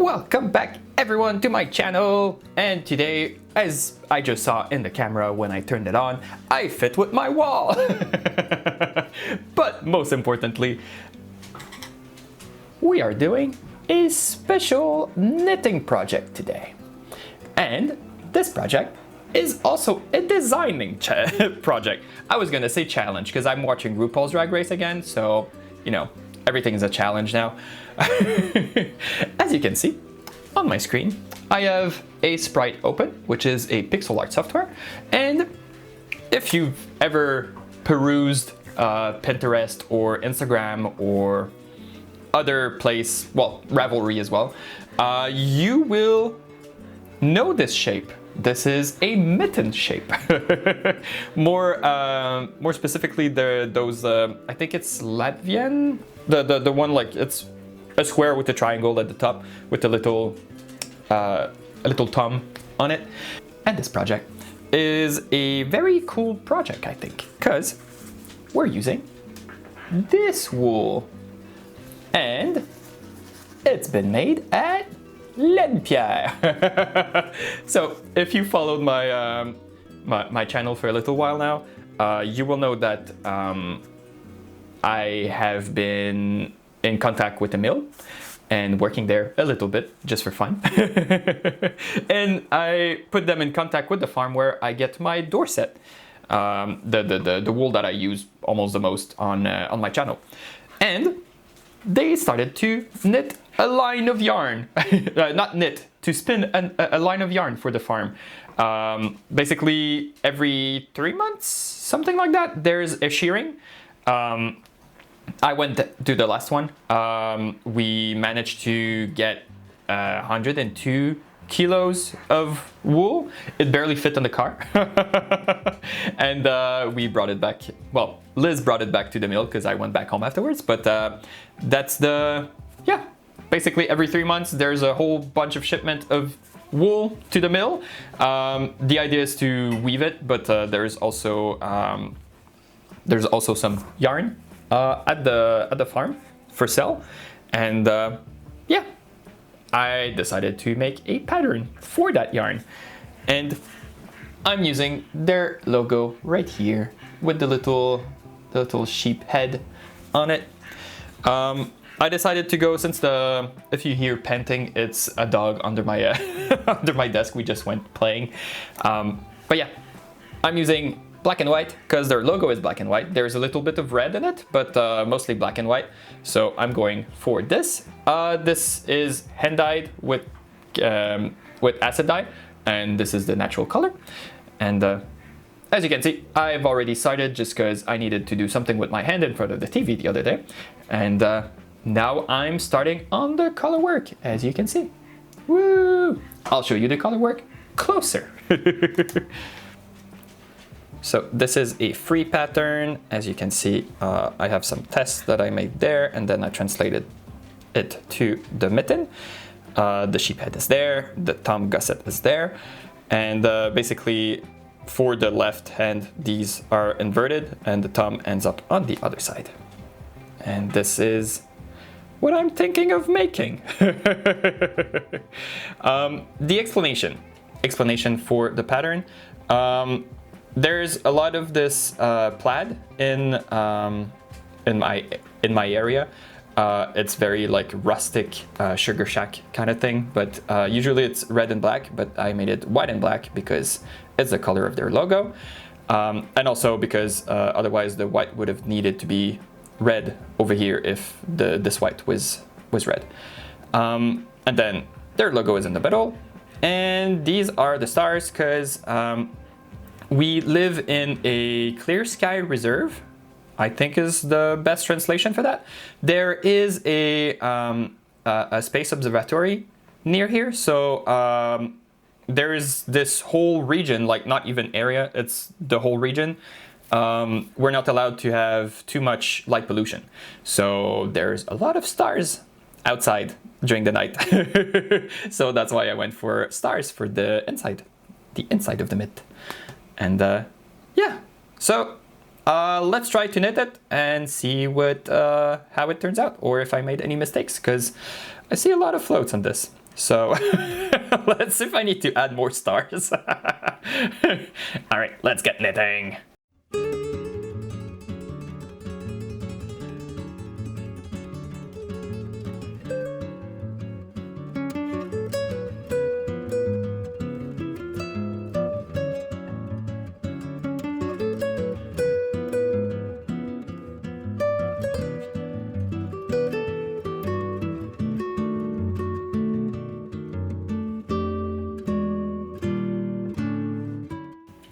Welcome back everyone to my channel, and today, as I just saw in the camera when I turned it on, I fit with my wall. But most importantly, we are doing a special knitting project today. And this project is also a designing project. I was gonna say challenge because I'm watching RuPaul's Drag Race again, so you know, everything is a challenge now. As you can see on my screen, I have a sprite open, which is a pixel art software. And if you've ever perused Pinterest or Instagram or other place, well, Ravelry as well, you will know this shape. This is a mitten shape. More specifically, those I think it's Latvian, the one like it's a square with a triangle at the top with a little thumb on it. And this project is a very cool project, I think, because we're using this wool, and it's been made at Latvian. So if you followed my channel for a little while now, you will know that I have been in contact with the mill and working there a little bit just for fun. And I put them in contact with the farm where I get my dorset, the wool that I use almost the most on my channel. And they started to knit a line of yarn, not knit, to spin a line of yarn for the farm. Basically every 3 months, something like that, there's a shearing. I went to the last one. We managed to get 102 kilos of wool. It barely fit in the car. And we brought it back. Well, Liz brought it back to the mill because I went back home afterwards. But that's yeah. Basically every 3 months there's a whole bunch of shipment of wool to the mill. The idea is to weave it, but there's also some yarn at the farm for sale. And yeah, I decided to make a pattern for that yarn, and I'm using their logo right here with the little sheep head on it. I decided to go, since if you hear panting, it's a dog under my under my desk. We just went playing. But yeah, I'm using black and white because their logo is black and white. There's a little bit of red in it, but mostly black and white. So I'm going for this. This is hand dyed with acid dye, and this is the natural color. And as you can see, I've already started just because I needed to do something with my hand in front of the TV the other day. And now I'm starting on the color work, as you can see. Woo! I'll show you the color work closer. So this is a free pattern. As you can see, I have some tests that I made there, and then I translated it to the mitten. The sheep head is there, the thumb gusset is there, and basically for the left hand, these are inverted and the thumb ends up on the other side. And this is what I'm thinking of making. The explanation for the pattern. There's a lot of this plaid in my area. It's very like rustic sugar shack kind of thing, but usually it's red and black, but I made it white and black because it's the color of their logo, and also because otherwise the white would have needed to be red over here if this white was red. And then their logo is in the middle, and these are the stars because we live in a clear sky reserve, I think is the best translation for that. There is a space observatory near here, so there is this whole region, like not even area, it's the whole region. We're not allowed to have too much light pollution, so there's a lot of stars outside during the night. So that's why I went for stars for the inside of the mitt. And yeah, so let's try to knit it and see how it turns out, or if I made any mistakes, because I see a lot of floats on this. So let's see if I need to add more stars. All right, let's get knitting.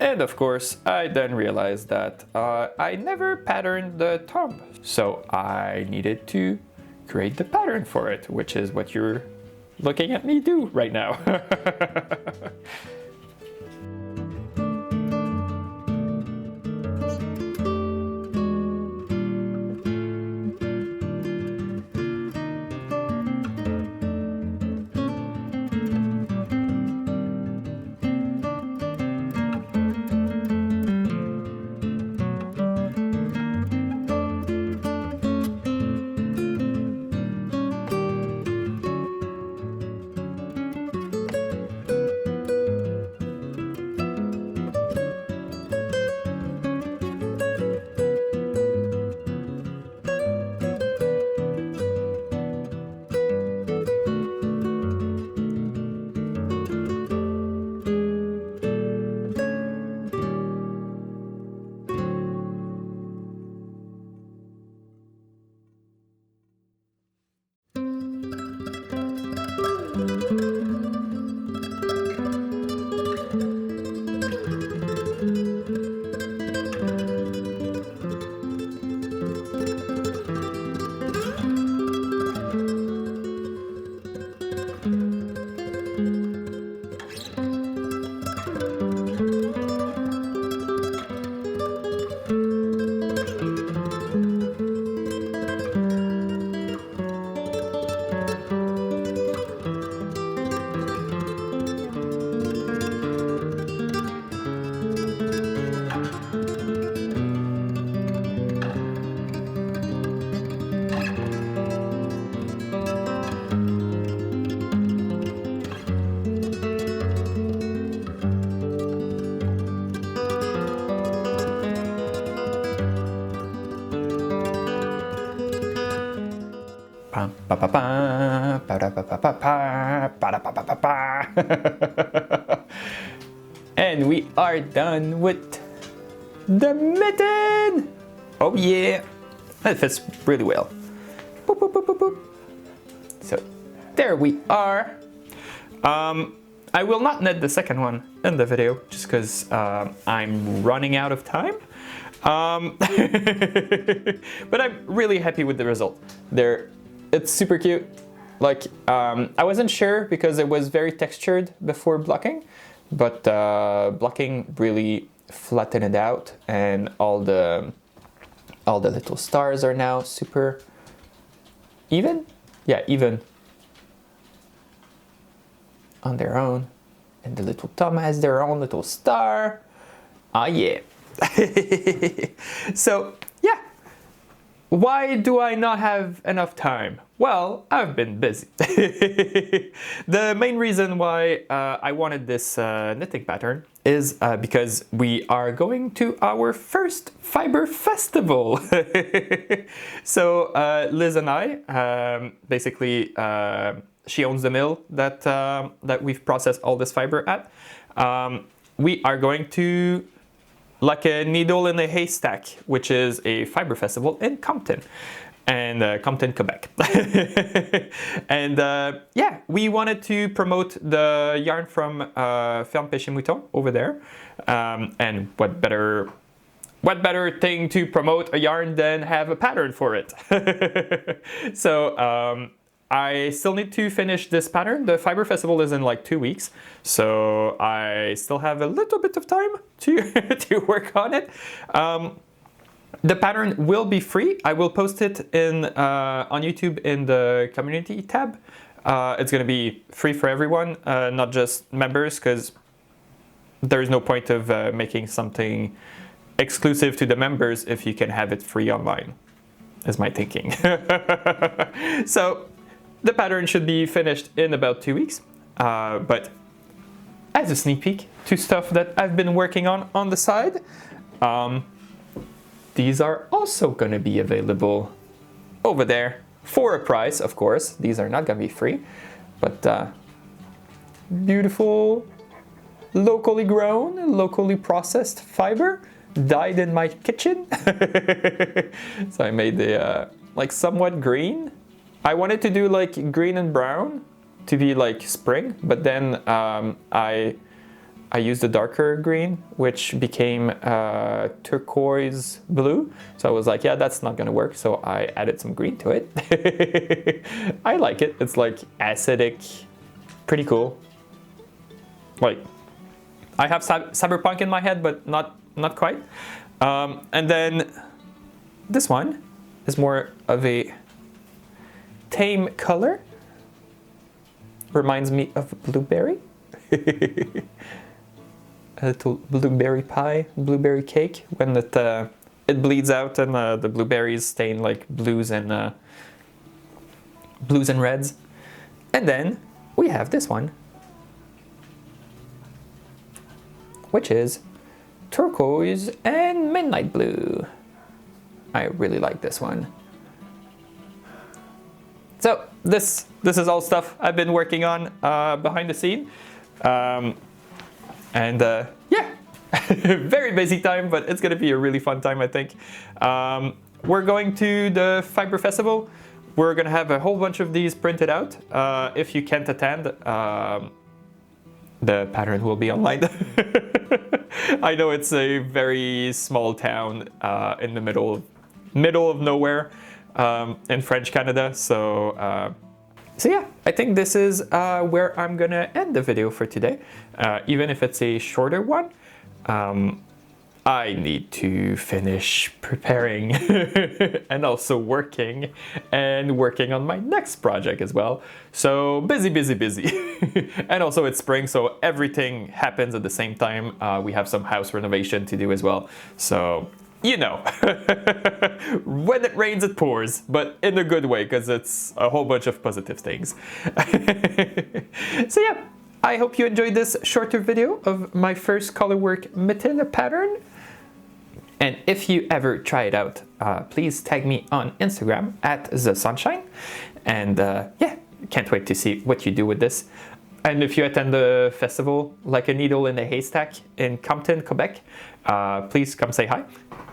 And of course, I then realized that I never patterned the thumb. So I needed to create the pattern for it, which is what you're looking at me do right now. And we are done with the mitten! Oh yeah! That fits really well. Boop, boop, boop, boop, boop. So there we are. I will not knit the second one in the video just because I'm running out of time. But I'm really happy with the result. It's super cute. Like, I wasn't sure because it was very textured before blocking, but blocking really flattened it out, and all the little stars are now super even. Yeah, even on their own, and the little thumb has their own little star. Ah, yeah. So yeah. Why do I not have enough time? Well, I've been busy. The main reason why I wanted this knitting pattern is because we are going to our first fiber festival. So Liz and I, basically, she owns the mill that we've processed all this fiber at. We are going to like a needle in a haystack, which is a fiber festival in Compton, and Compton, Quebec. And yeah, we wanted to promote the yarn from Ferme Pêche Mouton over there. And what better thing to promote a yarn than have a pattern for it? So I still need to finish this pattern. The Fiber Festival is in like 2 weeks, so I still have a little bit of time to, to work on it. The pattern will be free. I will post it on YouTube in the community tab. It's going to be free for everyone, not just members, because there's no point of making something exclusive to the members if you can have it free online, is my thinking. So the pattern should be finished in about 2 weeks. But as a sneak peek to stuff that I've been working on the side, these are also going to be available over there for a price, of course. These are not going to be free, but beautiful, locally grown, locally processed fiber dyed in my kitchen. So I made the like somewhat green. I wanted to do like green and brown to be like spring, but then I used a darker green, which became turquoise blue. So I was like, yeah, that's not gonna work. So I added some green to it. I like it. It's like acidic, pretty cool. Like, I have cyberpunk in my head, but not quite. And then this one is more of a tame color. Reminds me of blueberry. A little blueberry pie, blueberry cake, when it bleeds out and the blueberries stain like blues and reds. And then we have this one, which is turquoise and midnight blue. I really like this one. So this is all stuff I've been working on behind the scene. Yeah, very busy time, but it's gonna be a really fun time, I think. We're going to the Fiber Festival. We're gonna have a whole bunch of these printed out. If you can't attend, the pattern will be online. I know it's a very small town in the middle of nowhere in French Canada, so yeah, I think this is where I'm gonna end the video for today. Even if it's a shorter one, I need to finish preparing and also working on my next project as well. So busy. And also it's spring, so everything happens at the same time. We have some house renovation to do as well. So, you know, when it rains, it pours, but in a good way, because it's a whole bunch of positive things. So yeah, I hope you enjoyed this shorter video of my first Colorwork mitten pattern. And if you ever try it out, please tag me on Instagram @thesunshine. And yeah, can't wait to see what you do with this. And if you attend the festival, like a needle in a haystack in Compton, Quebec, please come say hi.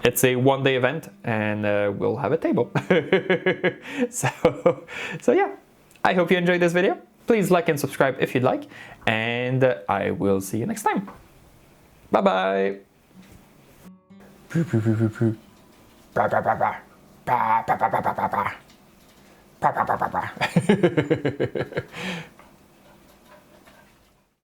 It's a one-day event, and we'll have a table. So yeah, I hope you enjoyed this video. Please like and subscribe if you'd like, and I will see you next time. Bye-bye.